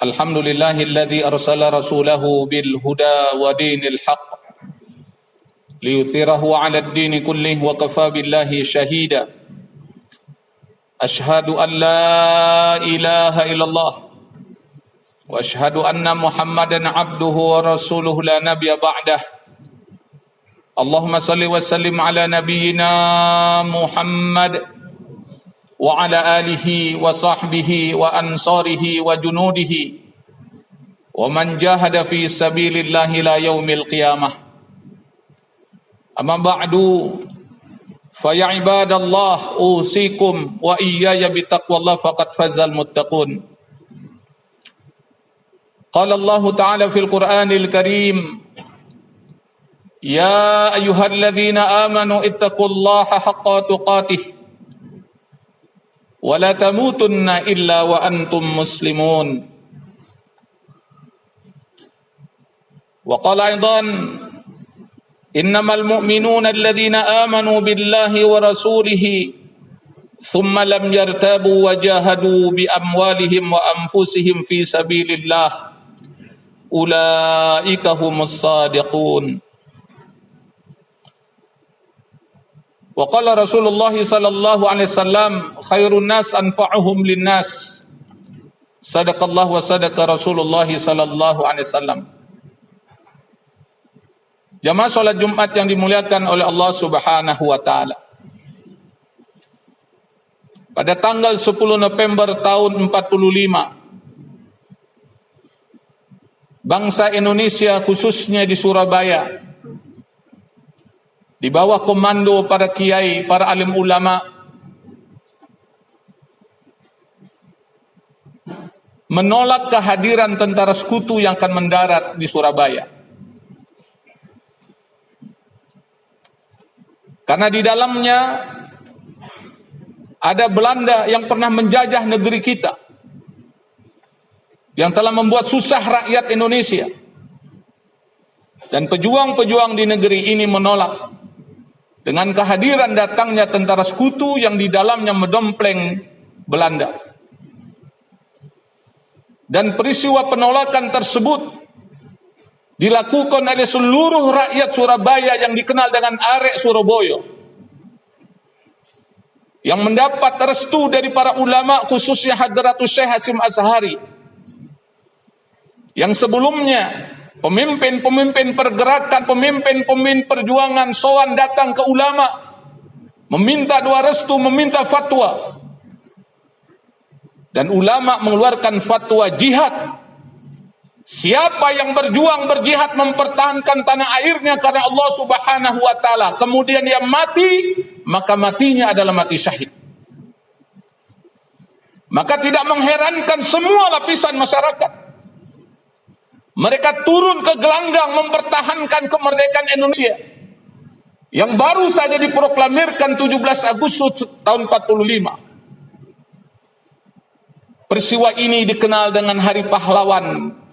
Alhamdulillahilladzi arsala rasulahu bil huda wa dinil haqq liyuthirahu 'alad dini kullih wa kafa billahi shahida. Ashhadu an la ilaha illallah wa ashhadu anna Muhammadan 'abduhu wa rasuluhu la nabiyya ba'dah. Allahumma salli wa sallim ala nabiyyina Muhammad wa ala alihi wa sahbihi wa ansarihi wa junudihi wa man jahada fi sabilillahi la yaumil qiyamah. Amma ba'du, fa ya ibadallah, usikum wa iyaya bitaqwallah faqad fazal muttaqun. Qala Allah ta'ala fil Qur'anil Karim, ya ayyuhalladzina amanu ittaqullaha haqqa tuqatih wa la tamutunna illa wa antum muslimun. Wa qala aidan, innamal mu'minuna alladhina amanu billahi wa rasulihi thumma lam yartabu wa jahadu bi amwalihim wa anfusihim fi sabilillah ulaika humus sadiqun. Wa qala Rasulullah sallallahu alaihi wasallam, khairun nas anfa'uhum linnas. Sadaqallah wa sadaqa Rasulullah sallallahu alaihi wasallam. Jamaah salat Jumat yang dimuliakan oleh Allah Subhanahu wa taala. Pada tanggal 10 November tahun 45, bangsa Indonesia khususnya di Surabaya, di bawah komando para kiai, para alim ulama, menolak kehadiran tentara sekutu yang akan mendarat di Surabaya. Karena di dalamnya ada Belanda yang pernah menjajah negeri kita, yang telah membuat susah rakyat Indonesia. Dan pejuang-pejuang di negeri ini menolak dengan kehadiran datangnya tentara sekutu yang di dalamnya mendompleng Belanda. Dan peristiwa penolakan tersebut dilakukan oleh seluruh rakyat Surabaya yang dikenal dengan Arek Surabaya, yang mendapat restu dari para ulama khususnya Hadratus Syekh Hasyim Asy'ari, yang sebelumnya pemimpin-pemimpin pergerakan, pemimpin-pemimpin perjuangan sowan datang ke ulama, meminta doa restu, meminta fatwa. Dan ulama mengeluarkan fatwa jihad. Siapa yang berjuang berjihad mempertahankan tanah airnya karena Allah Subhanahu wa taala, kemudian dia mati, maka matinya adalah mati syahid. Maka tidak mengherankan semua lapisan masyarakat, mereka turun ke gelanggang mempertahankan kemerdekaan Indonesia yang baru saja diproklamirkan 17 Agustus tahun 45. Peristiwa ini dikenal dengan Hari Pahlawan.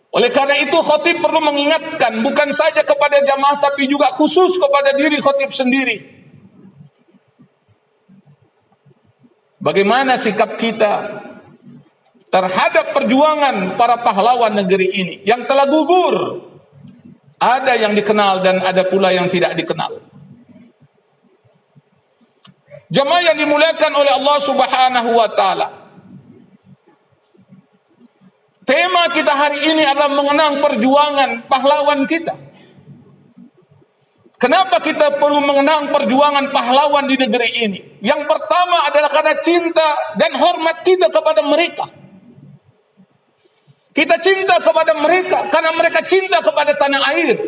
Oleh karena itu khatib perlu mengingatkan bukan saja kepada jamaah tapi juga khusus kepada diri khatib sendiri. Bagaimana sikap kita terhadap perjuangan para pahlawan negeri ini yang telah gugur? Ada yang dikenal dan ada pula yang tidak dikenal. Jamaah yang dimuliakan oleh Allah Subhanahu wa taala, tema kita hari ini adalah mengenang perjuangan pahlawan kita. Kenapa kita perlu mengenang perjuangan pahlawan di negeri ini? Yang pertama adalah karena cinta dan hormat kita kepada mereka. Kita cinta kepada mereka karena mereka cinta kepada tanah air.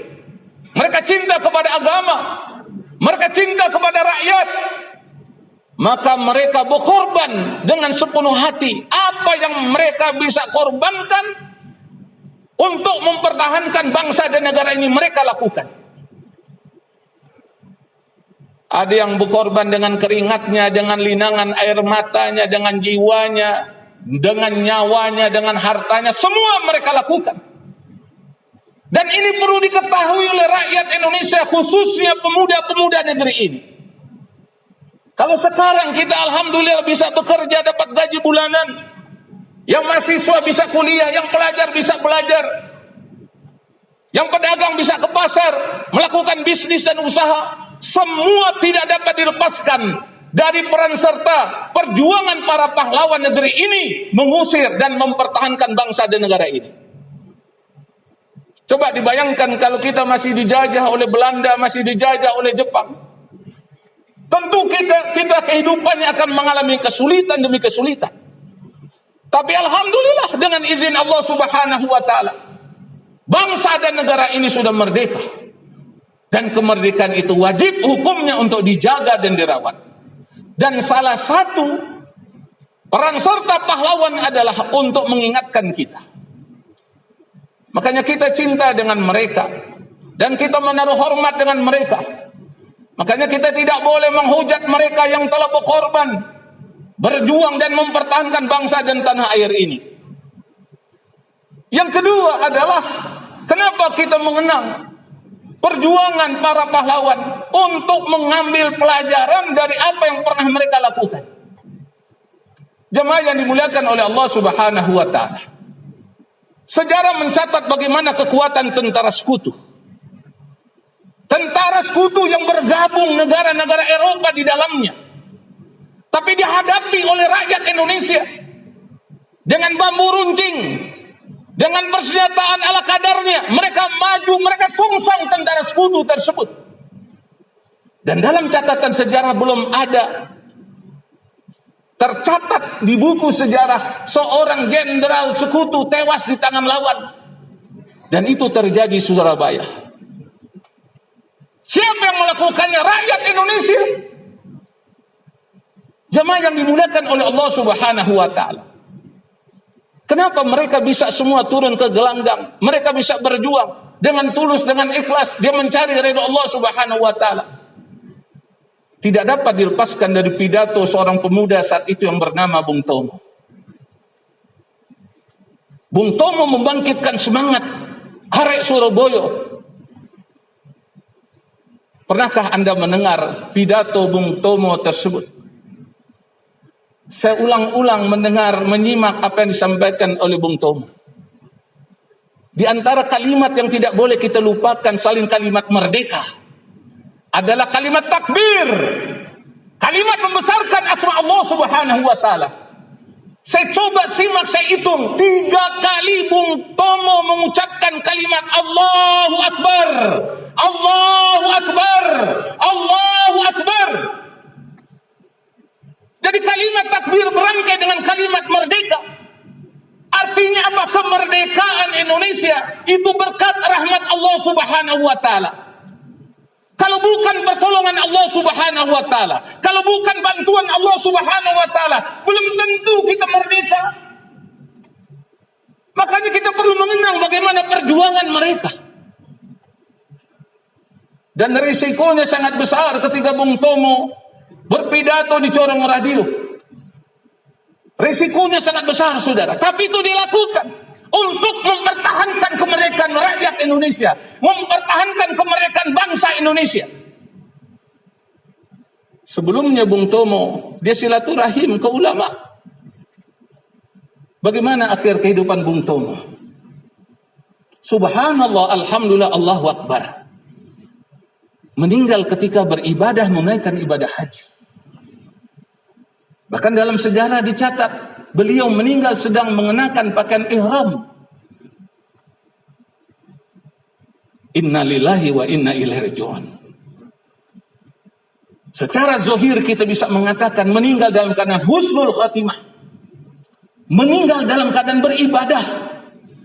Mereka cinta kepada agama. Mereka cinta kepada rakyat. Maka mereka berkorban dengan sepenuh hati. Apa yang mereka bisa korbankan untuk mempertahankan bangsa dan negara ini mereka lakukan. Ada yang berkorban dengan keringatnya, dengan linangan air matanya, dengan jiwanya, dengan nyawanya, dengan hartanya. Semua mereka lakukan. Dan ini perlu diketahui oleh rakyat Indonesia, khususnya pemuda-pemuda negeri ini. Kalau sekarang kita alhamdulillah bisa bekerja, dapat gaji bulanan, yang mahasiswa bisa kuliah, yang pelajar bisa belajar, yang pedagang bisa ke pasar, melakukan bisnis dan usaha, semua tidak dapat dilepaskan dari peran serta perjuangan para pahlawan negeri ini mengusir dan mempertahankan bangsa dan negara ini. Coba dibayangkan kalau kita masih dijajah oleh Belanda, masih dijajah oleh Jepang. Tentu kita kehidupannya akan mengalami kesulitan demi kesulitan. Tapi alhamdulillah dengan izin Allah Subhanahu wa taala, bangsa dan negara ini sudah merdeka. Dan kemerdekaan itu wajib hukumnya untuk dijaga dan dirawat. Dan salah satu peran serta pahlawan adalah untuk mengingatkan kita. Makanya kita cinta dengan mereka dan kita menaruh hormat dengan mereka. Makanya kita tidak boleh menghujat mereka yang telah berkorban, berjuang dan mempertahankan bangsa dan tanah air ini. Yang kedua adalah kenapa kita mengenang perjuangan para pahlawan untuk mengambil pelajaran dari apa yang pernah mereka lakukan. Jemaah yang dimuliakan oleh Allah Subhanahu wa taala. Sejarah mencatat bagaimana kekuatan tentara sekutu. Tentara sekutu yang bergabung negara-negara Eropa di dalamnya. Tapi dihadapi oleh rakyat Indonesia dengan bambu runcing, dengan persenjataan ala kadarnya. Mereka maju, mereka sungsang tentara sekutu tersebut. Dan dalam catatan sejarah belum ada tercatat di buku sejarah seorang jenderal sekutu tewas di tangan lawan. Dan itu terjadi di Surabaya. Siapa yang melakukannya? Rakyat Indonesia. Jemaah yang dimuliakan oleh Allah Subhanahu wa taala. Kenapa mereka bisa semua turun ke gelanggang? Mereka bisa berjuang dengan tulus, dengan ikhlas. Dia mencari ridha Allah Subhanahu wa taala. Tidak dapat dilepaskan dari pidato seorang pemuda saat itu yang bernama Bung Tomo. Bung Tomo membangkitkan semangat arek Surabaya. Pernahkah Anda mendengar pidato Bung Tomo tersebut? Saya ulang-ulang mendengar, menyimak apa yang disampaikan oleh Bung Tomo. Di antara kalimat yang tidak boleh kita lupakan selain kalimat merdeka adalah kalimat takbir. Kalimat membesarkan asma Allah Subhanahu wa taala. Saya coba simak, saya hitung 3 kali Bung Tomo mengucapkan kalimat Allahu Akbar. Allahu Akbar. Allahu Akbar. Jadi kalimat takbir berangkai dengan kalimat merdeka. Artinya apa? Kemerdekaan Indonesia itu berkat rahmat Allah Subhanahu wa taala. Kalau bukan pertolongan Allah Subhanahu wa taala, kalau bukan bantuan Allah Subhanahu wa taala, belum tentu kita merdeka. Makanya kita perlu mengenang bagaimana perjuangan mereka. Dan risikonya sangat besar ketika Bung Tomo berpidato di corong radio. Risikonya sangat besar, saudara. Tapi itu dilakukan untuk mempertahankan kemerdekaan rakyat Indonesia, mempertahankan kemerdekaan bangsa Indonesia. Sebelumnya Bung Tomo, dia silaturahim ke ulama. Bagaimana akhir kehidupan Bung Tomo? Subhanallah, alhamdulillah, Allahu Akbar. Meninggal ketika beribadah menunaikan ibadah haji. Bahkan dalam sejarah dicatat beliau meninggal sedang mengenakan pakaian ihram. Inna lillahi wa inna ilaihi raji'un. Secara zahir kita bisa mengatakan meninggal dalam keadaan husnul khatimah. Meninggal dalam keadaan beribadah,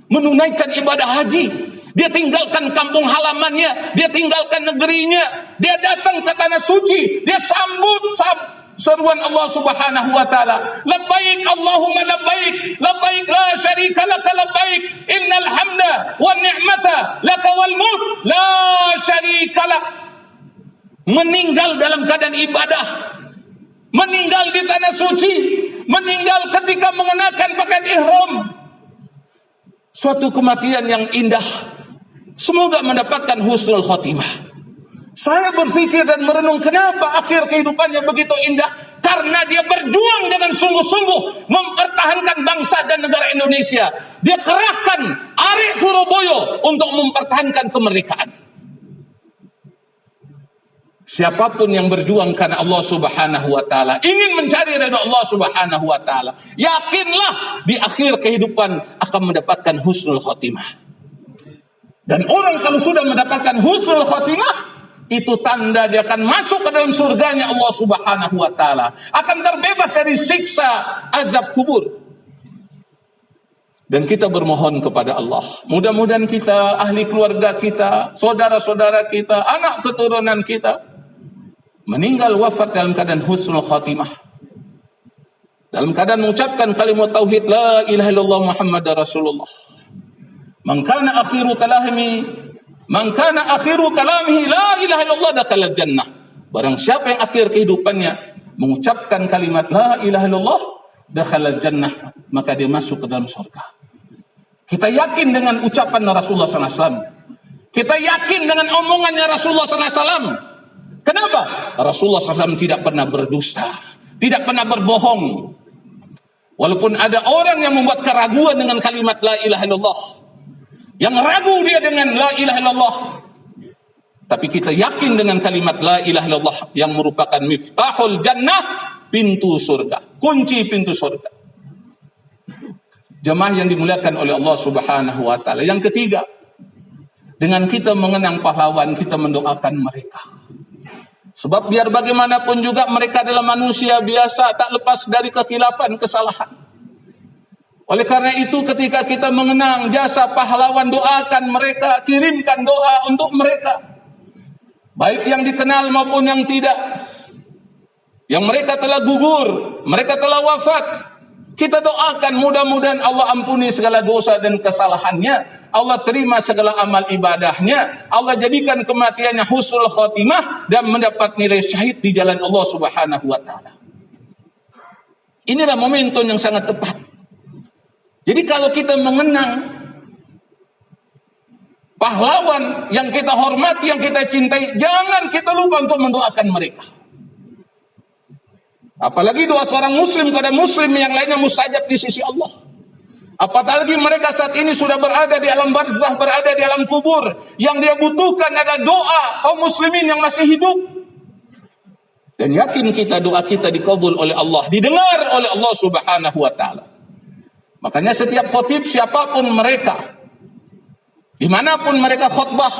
menunaikan ibadah haji. Dia tinggalkan kampung halamannya, dia tinggalkan negerinya, dia datang ke tanah suci, dia sambut seruan Allah Subhanahu wa taala. Labbaik Allahumma labbaik, labbaik la syarika laka labbaik, innal hamda wan ni'mata laka wal mulk la syarika lak. Meninggal dalam keadaan ibadah, meninggal di tanah suci, meninggal ketika mengenakan pakaian ihram. Suatu kematian yang indah. Semoga mendapatkan husnul khotimah. Saya berpikir dan merenung kenapa akhir kehidupannya begitu indah. Karena dia berjuang dengan sungguh-sungguh mempertahankan bangsa dan negara Indonesia. Dia kerahkan Arek Suroboyo untuk mempertahankan kemerdekaan. Siapapun yang berjuang karena Allah Subhanahu wa taala, ingin mencari ridha Allah Subhanahu wa taala, yakinlah di akhir kehidupan akan mendapatkan husnul khotimah. Dan orang kalau sudah mendapatkan husnul khotimah, itu tanda dia akan masuk ke dalam surganya Allah Subhanahu wa taala, akan terbebas dari siksa azab kubur. Dan kita bermohon kepada Allah, mudah-mudahan kita, ahli keluarga kita, saudara-saudara kita, anak keturunan kita meninggal wafat dalam keadaan husnul khatimah, dalam keadaan mengucapkan kalimat tauhid la ilaha illallah Muhammadar Rasulullah. Man kana akhiru kalamihi la ilaha illallah dakhala jannah. Barang siapa yang akhir kehidupannya mengucapkan kalimat la ilaha illallah dakhala jannah, maka dia masuk ke dalam surga. Kita yakin dengan ucapan Rasulullah SAW. Kita yakin dengan omongannya Rasulullah SAW. Kenapa? Rasulullah SAW tidak pernah berdusta, tidak pernah berbohong. Walaupun ada orang yang membuat keraguan dengan kalimat la ilaha illallah, yang ragu dia dengan la ilaha illallah, tapi kita yakin dengan kalimat la ilaha illallah yang merupakan miftahul jannah, pintu surga, kunci pintu surga. Jemaah yang dimuliakan oleh Allah Subhanahu wa taala. Yang ketiga, dengan kita mengenang pahlawan, kita mendoakan mereka. Sebab biar bagaimanapun juga mereka adalah manusia biasa, tak lepas dari kekhilafan, kesalahan. Oleh karena itu ketika kita mengenang jasa pahlawan, doakan mereka, kirimkan doa untuk mereka. Baik yang dikenal maupun yang tidak. Yang mereka telah gugur, mereka telah wafat. Kita doakan mudah-mudahan Allah ampuni segala dosa dan kesalahannya. Allah terima segala amal ibadahnya. Allah jadikan kematiannya husnul khotimah dan mendapat nilai syahid di jalan Allah Subhanahu wa taala. Inilah momentum yang sangat tepat. Jadi kalau kita mengenang pahlawan yang kita hormati, yang kita cintai, jangan kita lupa untuk mendoakan mereka. Apalagi doa seorang muslim kepada muslim yang lainnya mustajab di sisi Allah. Apalagi mereka saat ini sudah berada di alam barzah, berada di alam kubur. Yang dia butuhkan adalah doa kaum muslimin yang masih hidup. Dan yakin kita doa kita dikabul oleh Allah, didengar oleh Allah Subhanahu wa taala. Makanya setiap khotib siapapun mereka, dimanapun mereka khutbah,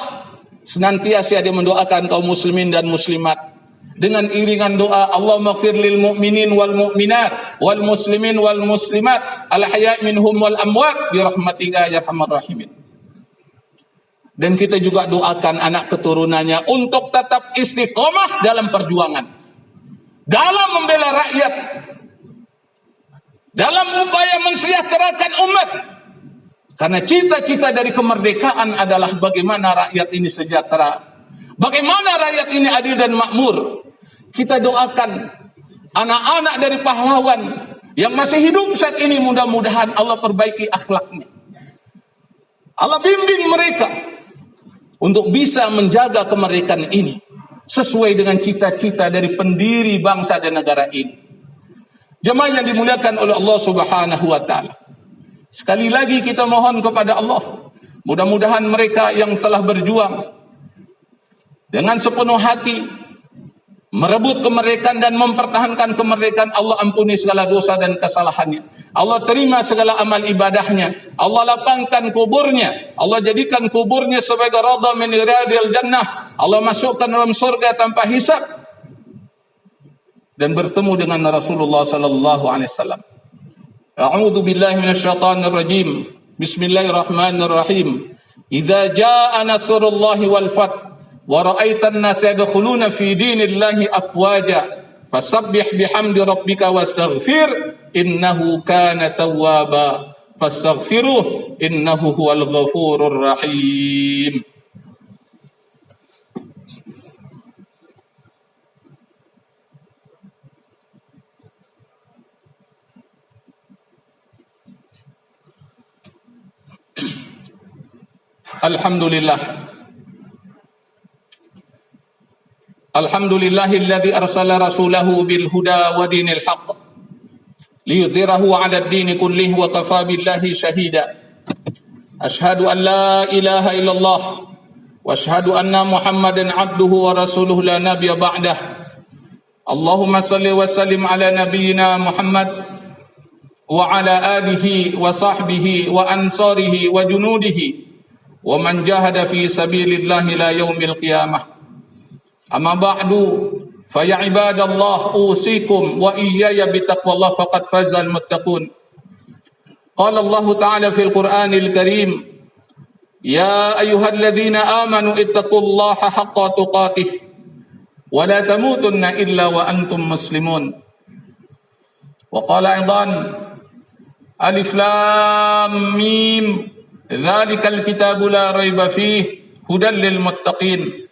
senantiasa dia mendoakan kaum muslimin dan muslimat dengan iringan doa Allahumma ighfir lil mu'minin wal mu'minat wal muslimin wal muslimat al ahya' minhum wal amwat bi rahmatika ya arhamar rahimin. Dan kita juga doakan anak keturunannya untuk tetap istiqomah dalam perjuangan, dalam membela rakyat, dalam upaya mensejahterakan umat. Karena cita-cita dari kemerdekaan adalah bagaimana rakyat ini sejahtera, bagaimana rakyat ini adil dan makmur. Kita doakan anak-anak dari pahlawan yang masih hidup saat ini, mudah-mudahan Allah perbaiki akhlaknya. Allah bimbing mereka untuk bisa menjaga kemerdekaan ini sesuai dengan cita-cita dari pendiri bangsa dan negara ini. Jemaah yang dimuliakan oleh Allah Subhanahu wa taala. Sekali lagi kita mohon kepada Allah, mudah-mudahan mereka yang telah berjuang dengan sepenuh hati merebut kemerdekaan dan mempertahankan kemerdekaan, Allah ampuni segala dosa dan kesalahannya. Allah terima segala amal ibadahnya. Allah lapangkan kuburnya. Allah jadikan kuburnya sebagai radha min riyadil jannah. Allah masukkan dalam surga tanpa hisab dan bertemu dengan Rasulullah sallallahu alaihi wasallam. A'udzu billahi minasyaitonir rajim. Bismillahirrahmanirrahim. Idza jaa nasrullahi wal fath wa ra'aitan nasa yadkhuluna fi dinillahi afwaja fasabbih bihamdi rabbika wastaghfir innahu kana tawwaba fastaghfiruh innahu huwal ghafurur rahim. Alhamdulillah. Alhamdulillahilladzi arsala rasulahu bil huda wa dinil haqq liyudhhirahu 'ala ad-dini kullih wa kafa billahi shahida. Ashhadu an la ilaha illallah wa ashhadu anna Muhammadan 'abduhu wa rasuluhu la nabiyya ba'dah. Allahumma salli wa sallim ala nabiyyina Muhammad wa ala alihi wa sahbihi wa ansarihi wa junudihi wa man jahada fi sabilillahi la yaumil qiyamah. Amma ba'du fa ya ibadallah usikum wa iyaya bitaqwallah faqad fazal muttaqun. Qala Allah ta'ala fil Qur'anil Karim, ya ayyuhalladzina amanu ittaqullaha haqqa tuqatih wa la tamutunna illa wa antum muslimun. Wa qala aidan, alif lam mim, dzalikal kitabu la raiba fihi hudan lil muttaqin.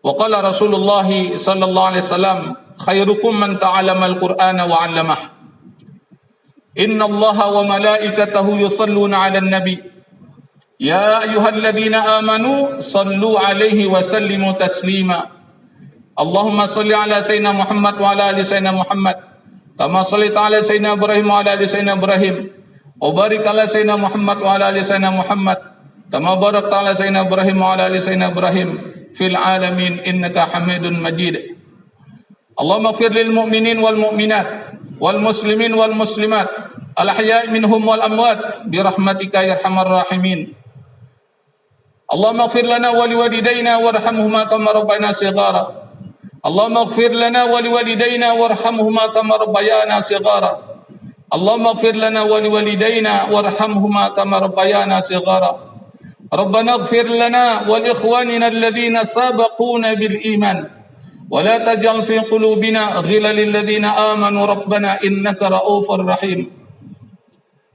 Wa qala Rasulullah sallallahu alaihi wasallam, khairukum man ta'allama al-Qur'ana wa 'allamah. Inna Allaha wa malaikatahu yusalluna 'alan nabi. Ya ayyuhalladzina amanu sallu 'alaihi wa sallimu taslima. Allahumma salli 'ala sayyidina Muhammad wa 'ala ali sayyidina Muhammad kama shallaita 'ala sayyidina Ibrahim wa 'ala ali sayyidina Ibrahim. Wa barik 'ala sayyidina Muhammad wa 'ala ali sayyidina Muhammad kama barakta 'ala sayyidina Ibrahim wa 'ala ali sayyidina Ibrahim fil alamin innaka Hamidun Majid. Allahumma ighfir lil mu'minin wal mu'minat wal muslimin wal muslimat al ahya'i minhum wal amwat bi rahmatika ya arhamar rahimin. Allahumma ighfir lana wa liwalidayna warhamhuma kama rabbayana shighara. Allahumma ighfir lana wa liwalidayna warhamhuma kama rabbayana shighara. Allahumma ighfir lana wa liwalidayna warhamhuma kama rabbayana shighara. Rabbana ighfir lana wa li ikhwanina alladhina sabaquna bil iman wa la taj'al fi qulubina ghillan lil ladzina amanu rabbana innaka ra'ufur rahim.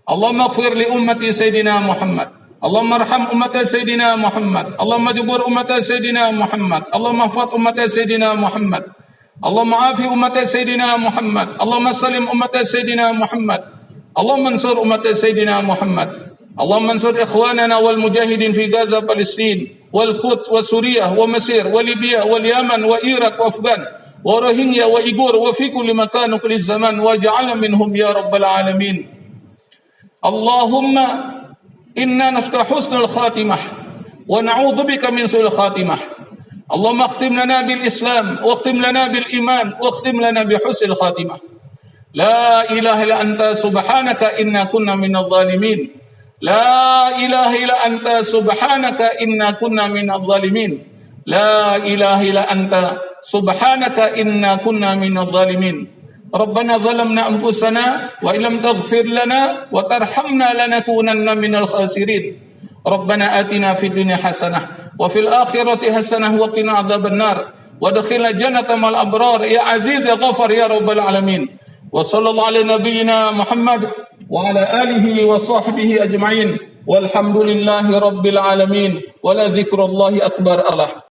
Allahumma ighfir li ummati sayyidina Muhammad. Allahumma arham ummata sayyidina Muhammad. Allahumma jubur ummata sayyidina Muhammad. Allahumma ihfaz ummata sayyidina Muhammad. Allahumma afi ummata sayyidina Muhammad. Allahumma salim ummata sayyidina Muhammad. Allahumma ansur ummata sayyidina Muhammad. Allahumma ansur ikhwanana wal mujahidin fi Gaza, Palestin, wal Quds, wa Suriah, wa Mesir, wa Libya, wal Yaman, wa Iraq, wa Afghan, wa Rohingya, wa Uyghur, wa fi kulli makan wa kulli zaman, wa ja'alna minhum ya rabbal alamin. Allahumma inna nas'aluka husnul khatimah wa na'udzu bika min su'il khatimah. Allahumma akhtim lana bil Islam wa akhtim lana bil iman wa akhtim lana bi husnil khatimah. La ilaha illa anta subhanaka inna kunna minadh dhalimin. La ilaha illa anta subhanaka inna kunna minadh dhalimin. La ilaha illa anta subhanaka inna kunna minadh dhalimin. Rabbana zalamna anfusana wa illam taghfir lana wa tarhamna lanakunanna minal khasirin. Rabbana atina fid dunya hasanah wa fil akhirati hasanah wa qina adzaban nar wa adkhilna jannata mal abrar ya aziz ya ghafar ya rabbal alamin. Wa sallallahu ala nabiyyina Muhammad wa ala alihi wa sahbihi ajma'in walhamdulillahi rabbil alamin wa la dzikrullahi akbar. Allah.